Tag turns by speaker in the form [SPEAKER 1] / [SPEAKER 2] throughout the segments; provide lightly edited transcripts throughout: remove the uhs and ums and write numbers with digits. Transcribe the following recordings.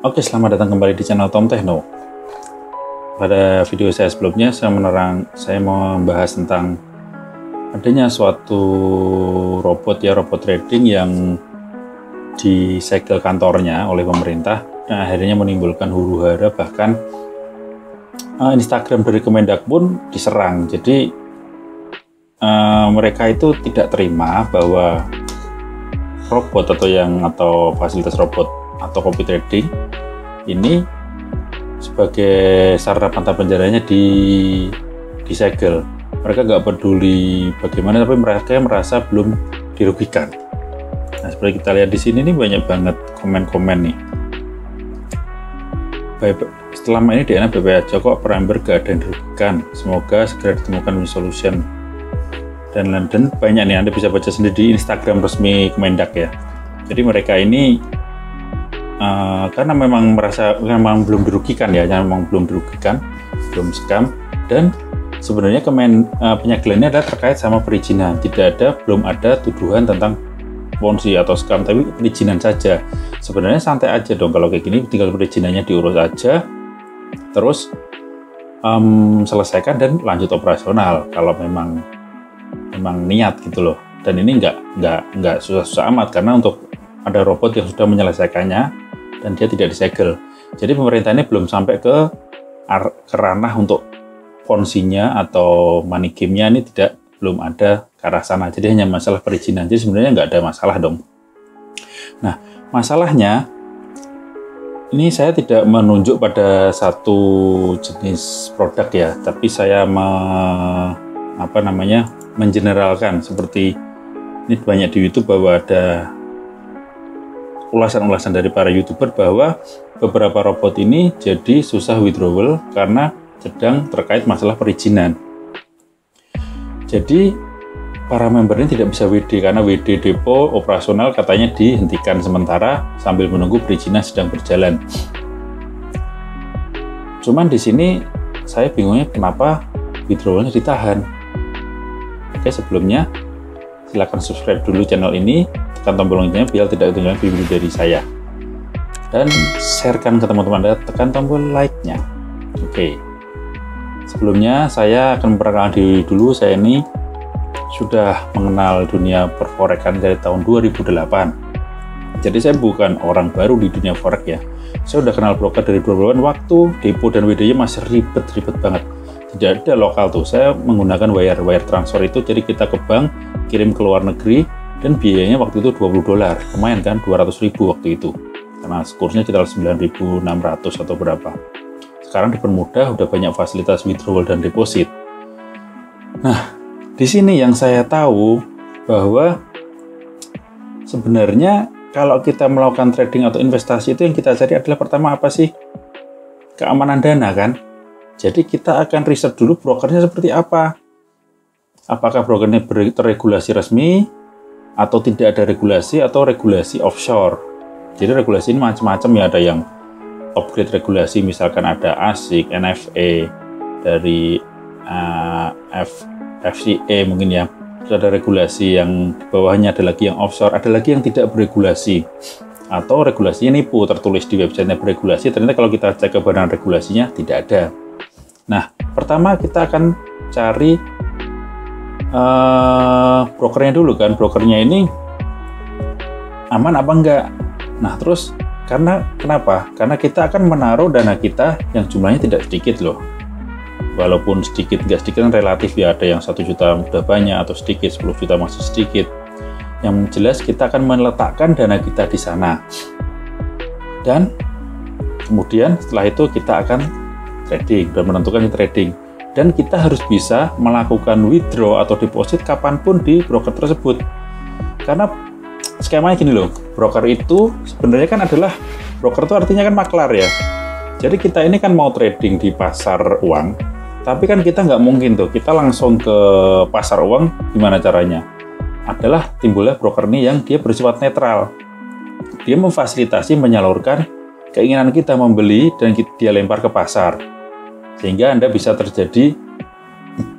[SPEAKER 1] Oke, selamat datang kembali di channel Tom Techno. Pada video saya sebelumnya, saya mau membahas tentang adanya suatu robot trading yang disegel kantornya oleh pemerintah dan akhirnya menimbulkan huru-hara, bahkan Instagram dari Kemendak pun diserang. Jadi mereka itu tidak terima bahwa robot atau fasilitas robot atau copy trading ini sebagai sarana pantang penjaranya disegel. Mereka nggak peduli bagaimana, tapi mereka merasa belum dirugikan. Nah, seperti kita lihat di sini nih, banyak banget komen-komen nih. Selama ini DNA baik aja kok, Peramber gak ada yang dirugikan. Semoga segera ditemukan solution. Dan banyak nih, Anda bisa baca sendiri di Instagram resmi Kemendak ya. Jadi mereka ini karena memang belum dirugikan ya, belum scam, dan sebenarnya penyegelannya adalah terkait sama perizinan. Belum ada tuduhan tentang ponzi atau scam, tapi perizinan saja. Sebenarnya santai aja dong kalau kayak gini, tinggal perizinannya diurus aja, terus selesaikan dan lanjut operasional kalau memang niat gitu loh. Dan ini nggak susah-susah amat, karena untuk ada robot yang sudah menyelesaikannya dan dia tidak disegel. Jadi pemerintah ini belum sampai ke ranah untuk ponzinya atau money game-nya, ini belum ada ke arah sana. Jadi hanya masalah perizinan. Jadi sebenarnya nggak ada masalah dong. Nah, masalahnya ini saya tidak menunjuk pada satu jenis produk ya, tapi saya mengeneralkan. Seperti ini banyak di YouTube bahwa ada ulasan-ulasan dari para YouTuber bahwa beberapa robot ini jadi susah withdrawal karena sedang terkait masalah perizinan. Jadi para member ini tidak bisa WD karena WD depo operasional katanya dihentikan sementara sambil menunggu perizinan sedang berjalan. Cuman di sini saya bingungnya kenapa withdrawalnya ditahan. Oke, sebelumnya silakan subscribe dulu channel ini, tekan tombol loncengnya biar tidak ketinggalan video dari saya, dan sharekan ke teman-teman Anda, tekan tombol like-nya. Oke, sebelumnya saya akan memperkenalkan diri dulu. Saya ini sudah mengenal dunia perforekan dari tahun 2008. Jadi saya bukan orang baru di dunia forex ya. Saya udah kenal broker dari 2008 waktu depo dan WD-nya masih ribet banget. Tidak ada lokal tuh, saya menggunakan wire transfer itu, jadi kita ke bank, kirim ke luar negeri, dan biayanya waktu itu $20, lumayan kan, 200.000 waktu itu, karena kursnya sekitar 9.600 atau berapa. Sekarang dipermudah, udah banyak fasilitas withdrawal dan deposit. Nah, di sini yang saya tahu bahwa sebenarnya kalau kita melakukan trading atau investasi itu yang kita cari adalah pertama apa sih? Keamanan dana kan? Jadi kita akan riset dulu brokernya seperti apa. Apakah brokernya terregulasi resmi, atau tidak ada regulasi, atau regulasi offshore. Jadi regulasi ini macam-macam ya, ada yang upgrade regulasi, misalkan ada ASIC, NFA, dari FCA mungkin ya. Terus ada regulasi yang di bawahnya, ada lagi yang offshore, ada lagi yang tidak beregulasi. Atau regulasinya nipu, tertulis di websitenya beregulasi, ternyata kalau kita cek ke badan regulasinya tidak ada. Nah, pertama kita akan cari brokernya dulu kan, brokernya ini aman apa enggak. Nah, terus kenapa? Karena kita akan menaruh dana kita yang jumlahnya tidak sedikit loh. Walaupun nggak sedikit kan relatif ya, ada yang 1 juta udah banyak, atau sedikit, 10 juta masih sedikit. Yang jelas kita akan meletakkan dana kita di sana. Dan kemudian setelah itu kita akan trading dan menentukan trading, dan kita harus bisa melakukan withdraw atau deposit kapanpun di broker tersebut. Karena skemanya gini loh, broker itu sebenarnya kan adalah, broker itu artinya kan maklar ya. Jadi kita ini kan mau trading di pasar uang, tapi kan kita nggak mungkin tuh kita langsung ke pasar uang. Gimana caranya? Adalah timbulnya broker ini yang dia bersifat netral. Dia memfasilitasi, menyalurkan keinginan kita membeli dan dia lempar ke pasar, sehingga Anda bisa terjadi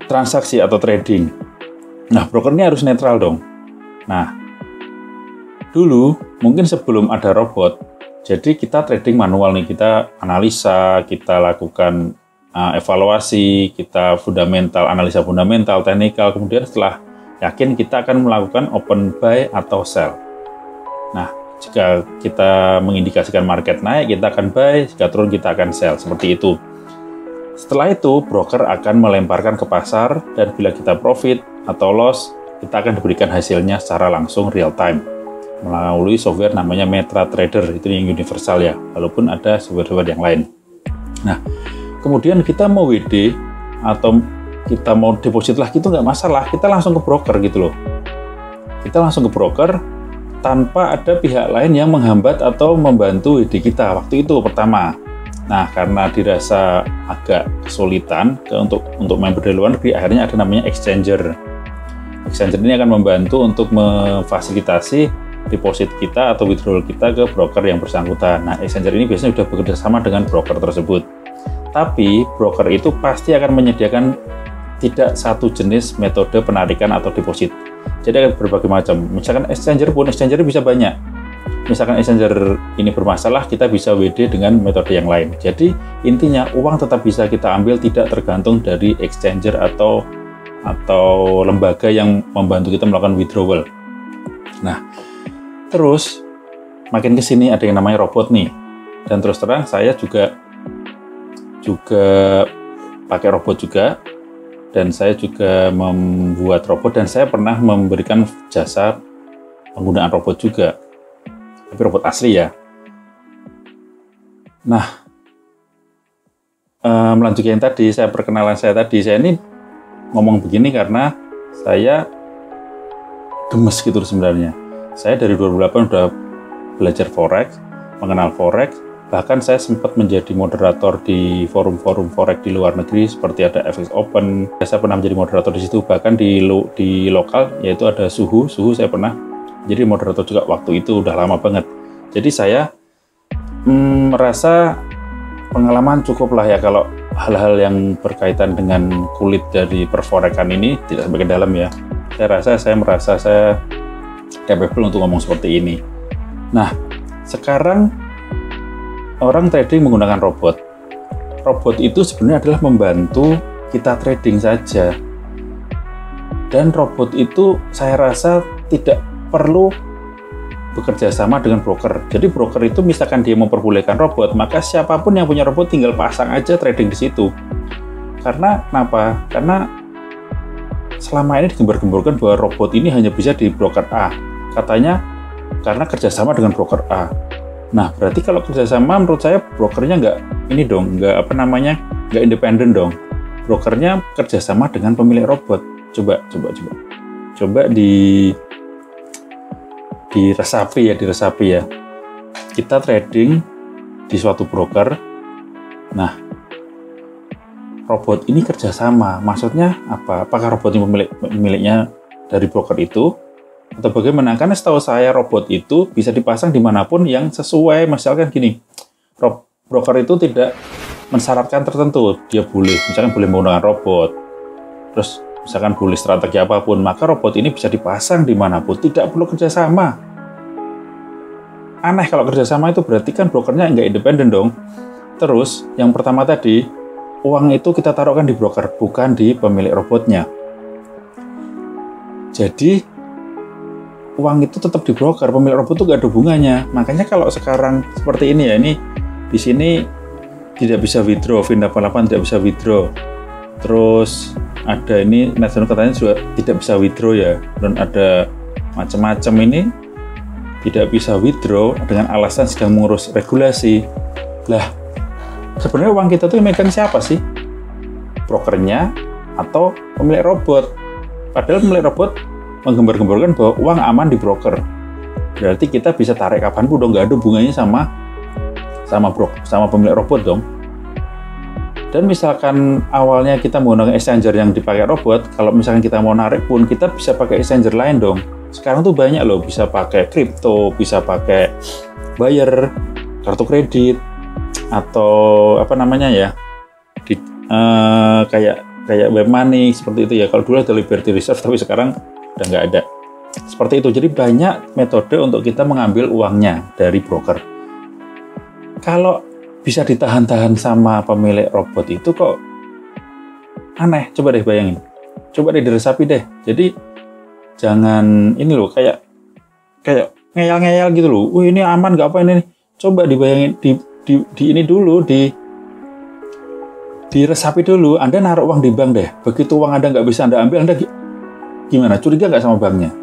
[SPEAKER 1] transaksi atau trading. Nah, broker ini harus netral dong. Nah, dulu mungkin sebelum ada robot, Jadi kita trading manual nih, kita analisa, kita lakukan evaluasi, kita analisa fundamental, teknikal, kemudian setelah yakin kita akan melakukan open buy atau sell. Nah, jika kita mengindikasikan market naik, kita akan buy, jika turun kita akan sell, seperti itu. Setelah itu, broker akan melemparkan ke pasar, dan bila kita profit atau loss, kita akan diberikan hasilnya secara langsung real time melalui software namanya MetaTrader, itu yang universal ya, walaupun ada software yang lain. Nah, kemudian kita mau WD atau kita mau deposit lagi itu nggak masalah, kita langsung ke broker gitu loh. Kita langsung ke broker tanpa ada pihak lain yang menghambat atau membantu WD kita waktu itu pertama. Nah, karena dirasa agak kesulitan untuk member dari luar negeri, akhirnya ada namanya exchanger. Exchanger ini akan membantu untuk memfasilitasi deposit kita atau withdrawal kita ke broker yang bersangkutan. Nah, exchanger ini biasanya sudah bekerja sama dengan broker tersebut. Tapi, broker itu pasti akan menyediakan tidak satu jenis metode penarikan atau deposit. Jadi ada berbagai macam. Misalkan exchanger bisa banyak. Misalkan exchanger ini bermasalah, kita bisa WD dengan metode yang lain. Jadi, intinya uang tetap bisa kita ambil, tidak tergantung dari exchanger atau lembaga yang membantu kita melakukan withdrawal. Nah, terus makin ke sini ada yang namanya robot nih. Dan terus terang saya juga pakai robot juga, dan saya juga membuat robot, dan saya pernah memberikan jasa penggunaan robot juga, tapi robot asli ya. Nah, melanjutkan yang tadi, perkenalan saya tadi, saya ini ngomong begini karena saya gemes gitu sebenarnya. Saya dari 2008 udah belajar forex, mengenal forex, bahkan saya sempat menjadi moderator di forum-forum forex di luar negeri seperti ada FX Open. Saya pernah menjadi moderator di situ, bahkan di lokal yaitu ada Suhu saya pernah jadi moderator juga waktu itu, udah lama banget. Jadi saya merasa pengalaman cukup lah ya kalau hal-hal yang berkaitan dengan kulit dari perforekan ini tidak sampai ke dalam ya. Saya merasa saya capable untuk ngomong seperti ini. Nah, sekarang orang trading menggunakan robot. Robot itu sebenarnya adalah membantu kita trading saja. Dan robot itu saya rasa tidak perlu bekerja sama dengan broker. Jadi broker itu misalkan dia memperbolehkan robot, maka siapapun yang punya robot tinggal pasang aja trading di situ. Karena kenapa? Karena selama ini digembar-gemborkan bahwa robot ini hanya bisa di broker A. Katanya karena kerjasama dengan broker A. Nah, berarti kalau kerjasama menurut saya brokernya nggak independen dong. Brokernya kerjasama dengan pemilik robot. Coba diresapi ya. Kita trading di suatu broker. Nah, robot ini kerjasama. Maksudnya apa? Apakah robot ini pemiliknya dari broker itu? Atau bagaimana? Karena setahu saya robot itu bisa dipasang dimanapun yang sesuai. Misalkan gini, broker itu tidak mensyaratkan tertentu. Dia misalkan boleh menggunakan robot. Terus misalkan boleh strategi apapun, maka robot ini bisa dipasang dimanapun. Tidak perlu kerjasama. Aneh kalau kerjasama itu berarti kan brokernya nggak independen dong. Terus yang pertama tadi, uang itu kita taruhkan di broker, bukan di pemilik robotnya. Jadi uang itu tetap di broker, pemilik robot itu nggak ada hubungannya. Makanya kalau sekarang seperti ini ya, ini di sini tidak bisa withdraw, Fin88 tidak bisa withdraw. Terus ada ini Nasional katanya juga tidak bisa withdraw ya, dan ada macam-macam ini tidak bisa withdraw dengan alasan sedang mengurus regulasi. Lah, sebenarnya uang kita tuh yang megang siapa sih? Brokernya atau pemilik robot? Padahal pemilik robot menggembar-gemborkan bahwa uang aman di broker. Berarti kita bisa tarik kapanpun dong, nggak ada hubungannya sama pemilik robot dong. Dan misalkan awalnya kita menggunakan exchanger yang dipakai robot, kalau misalkan kita mau narik pun kita bisa pakai exchanger lain dong. Sekarang tuh banyak loh, bisa pakai kripto, bisa pakai Buyer, kartu kredit, atau apa namanya ya, kayak web money seperti itu ya. Kalau dulu ada Liberty Reserve, tapi sekarang udah nggak ada. Seperti itu. Jadi banyak metode untuk kita mengambil uangnya dari broker. kalau bisa ditahan-tahan sama pemilik robot itu kok aneh. Coba deh bayangin, coba deh diresapi deh. Jadi jangan ini loh, kayak ngeyel-ngeyel gitu loh. Wih, ini aman nggak apa ini? Coba dibayangin, di ini dulu, diresapi dulu. Anda naruh uang di bank deh. Begitu uang Anda nggak bisa Anda ambil, Anda gimana? Curiga nggak sama banknya?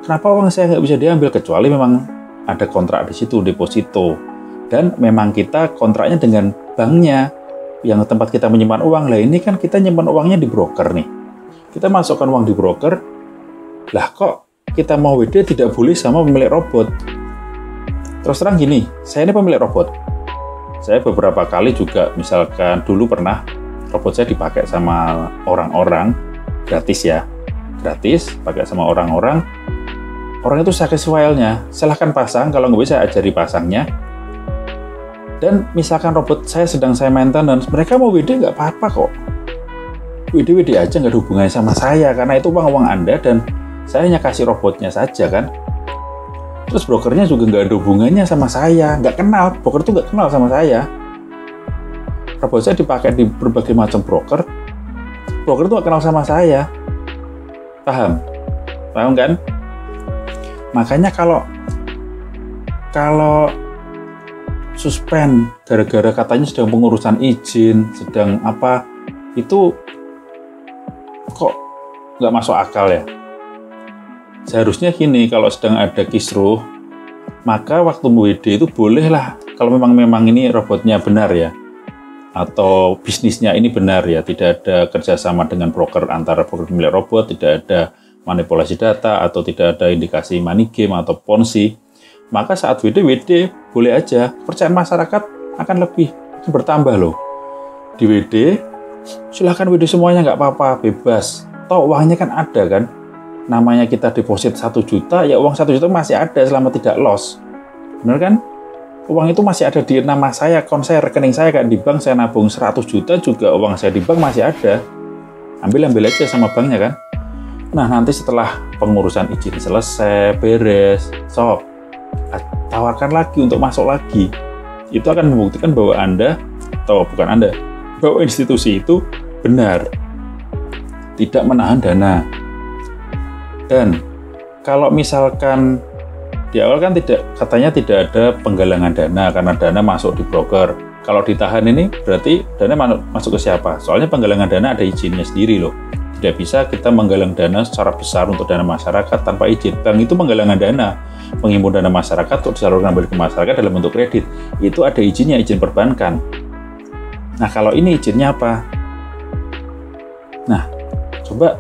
[SPEAKER 1] Kenapa uang saya nggak bisa diambil? Kecuali memang ada kontrak di situ, deposito. Dan memang kita kontraknya dengan banknya, yang tempat kita menyimpan uang. Lah ini kan kita nyimpan uangnya di broker nih. Kita masukkan uang di broker, lah kok kita mau WD tidak boleh sama pemilik robot? Terus terang gini, saya ini pemilik robot. Saya beberapa kali juga, misalkan dulu pernah robot saya dipakai sama orang-orang, gratis ya. Gratis, pakai sama orang-orang. Orang itu success file-nya, silahkan pasang, kalau nggak bisa ajari pasangnya. Dan misalkan robot saya sedang saya maintenance, mereka mau WD nggak apa-apa kok. WD aja, nggak ada hubungannya sama saya, karena itu uang Anda dan saya hanya kasih robotnya saja kan. Terus brokernya juga nggak ada hubungannya sama saya, nggak kenal, broker itu nggak kenal sama saya. Robot saya dipakai di berbagai macam broker itu nggak kenal sama saya. Paham? Paham kan? Makanya kalau suspend gara-gara katanya sedang pengurusan izin, sedang apa, itu kok nggak masuk akal ya. Seharusnya gini, kalau sedang ada kisruh, maka waktu WD itu bolehlah, kalau memang ini robotnya benar ya, atau bisnisnya ini benar ya, tidak ada kerjasama dengan broker antara broker pemilik robot, tidak ada manipulasi data, atau tidak ada indikasi money game atau ponzi, maka saat WD boleh aja, kepercayaan masyarakat akan lebih bertambah loh. Di WD, silahkan WD semuanya, nggak apa-apa, bebas. Toh uangnya kan ada kan, namanya kita deposit 1 juta, ya uang 1 juta masih ada selama tidak loss. Bener kan? Uang itu masih ada di nama saya, akun saya, rekening saya, kayak di bank saya nabung 100 juta juga uang saya di bank masih ada. Ambil aja sama banknya kan. Nah, nanti setelah pengurusan izin selesai, beres, tawarkan lagi untuk masuk lagi. Itu akan membuktikan bahwa Anda, atau bukan Anda, bahwa institusi itu benar, tidak menahan dana. Dan kalau misalkan di awal kan katanya tidak ada penggalangan dana karena dana masuk di broker. Kalau ditahan ini berarti dana masuk ke siapa? Soalnya penggalangan dana ada izinnya sendiri loh. Tidak bisa kita menggalang dana secara besar untuk dana masyarakat tanpa izin. Bank itu penggalangan dana, menghimpun dana masyarakat untuk disalurkan kembali ke masyarakat dalam bentuk kredit. Itu ada izinnya, izin perbankan. Nah, kalau ini izinnya apa? Nah, coba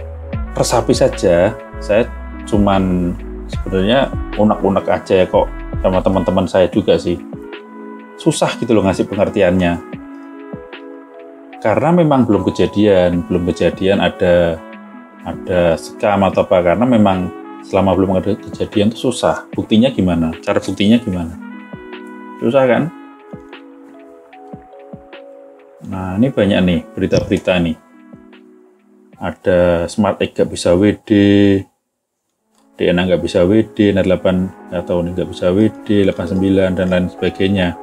[SPEAKER 1] resapi saja. Saya cuman sebenarnya unek-unek aja ya kok, sama teman-teman saya juga sih. Susah gitu loh ngasih pengertiannya. Karena memang belum kejadian ada scam atau apa, karena memang selama belum ada kejadian itu susah. Buktinya gimana? Cara buktinya gimana? Susah kan? Nah, ini banyak nih berita-berita nih. Ada Smart Egg nggak bisa WD, DNA nggak bisa WD, Net 8 nggak tahu nih nggak bisa WD, 89 dan lain sebagainya.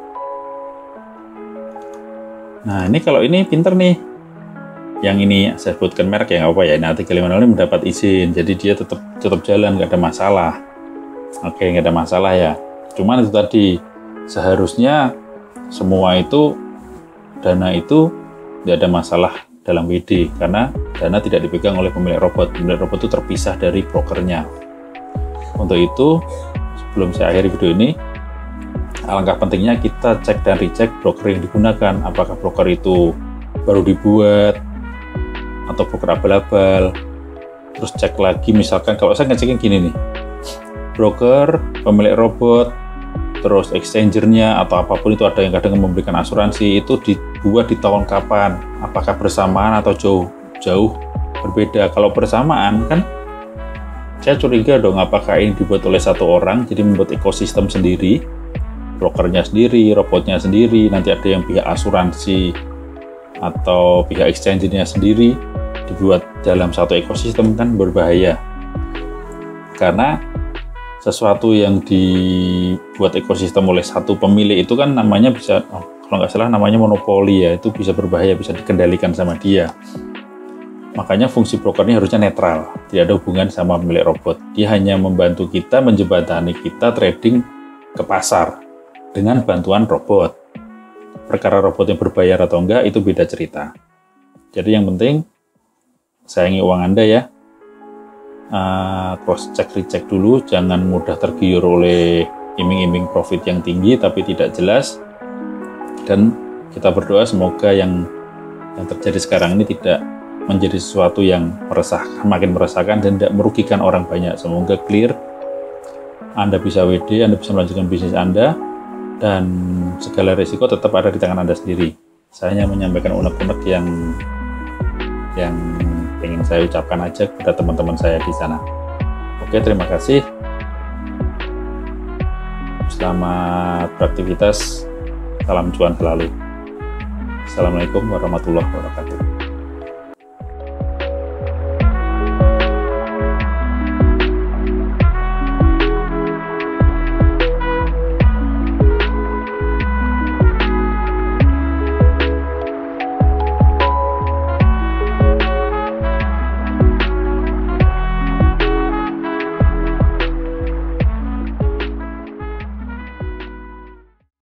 [SPEAKER 1] Nah, ini kalau ini pinter nih. Yang ini saya sebutkan merek ya nggak apa ya. Nah, 350 ini mendapat izin, jadi dia tetap jalan, nggak ada masalah. Oke, nggak ada masalah ya. Cuman itu tadi, seharusnya semua itu, dana itu nggak ada masalah dalam WD, karena dana tidak dipegang oleh pemilik robot. Pemilik robot itu terpisah dari brokernya. Untuk itu, sebelum saya akhiri video ini, alangkah pentingnya kita cek dan recheck broker yang digunakan. Apakah broker itu baru dibuat atau broker abal-abal. Terus cek lagi, misalkan kalau saya ngecekin gini nih, broker, pemilik robot, terus exchangernya atau apapun itu, ada yang kadang memberikan asuransi, itu dibuat di tahun kapan, apakah bersamaan atau jauh berbeda. Kalau bersamaan kan saya curiga dong, apakah ini dibuat oleh satu orang, jadi membuat ekosistem sendiri, brokernya sendiri, robotnya sendiri, nanti ada yang pihak asuransi atau pihak exchange-nya sendiri, dibuat dalam satu ekosistem, kan berbahaya. Karena sesuatu yang dibuat ekosistem oleh satu pemilik itu kan namanya bisa, kalau nggak salah namanya monopoli ya, itu bisa berbahaya, bisa dikendalikan sama dia. Makanya fungsi broker ini harusnya netral, tidak ada hubungan sama pemilik robot. Dia hanya membantu kita, menjembatani kita trading ke pasar dengan bantuan robot. Perkara robot yang berbayar atau enggak itu beda cerita. Jadi yang penting sayangi uang Anda ya. Cross check, recheck dulu, jangan mudah tergiur oleh iming-iming profit yang tinggi tapi tidak jelas. Dan kita berdoa semoga yang terjadi sekarang ini tidak menjadi sesuatu yang makin meresahkan dan tidak merugikan orang banyak. Semoga clear, Anda bisa WD, Anda bisa melanjutkan bisnis Anda, dan segala risiko tetap ada di tangan Anda sendiri. Saya hanya menyampaikan unek-unek yang ingin saya ucapkan aja kepada teman-teman saya di sana. Oke, terima kasih. Selamat beraktivitas. Salam cuan selalu. Assalamualaikum warahmatullahi wabarakatuh.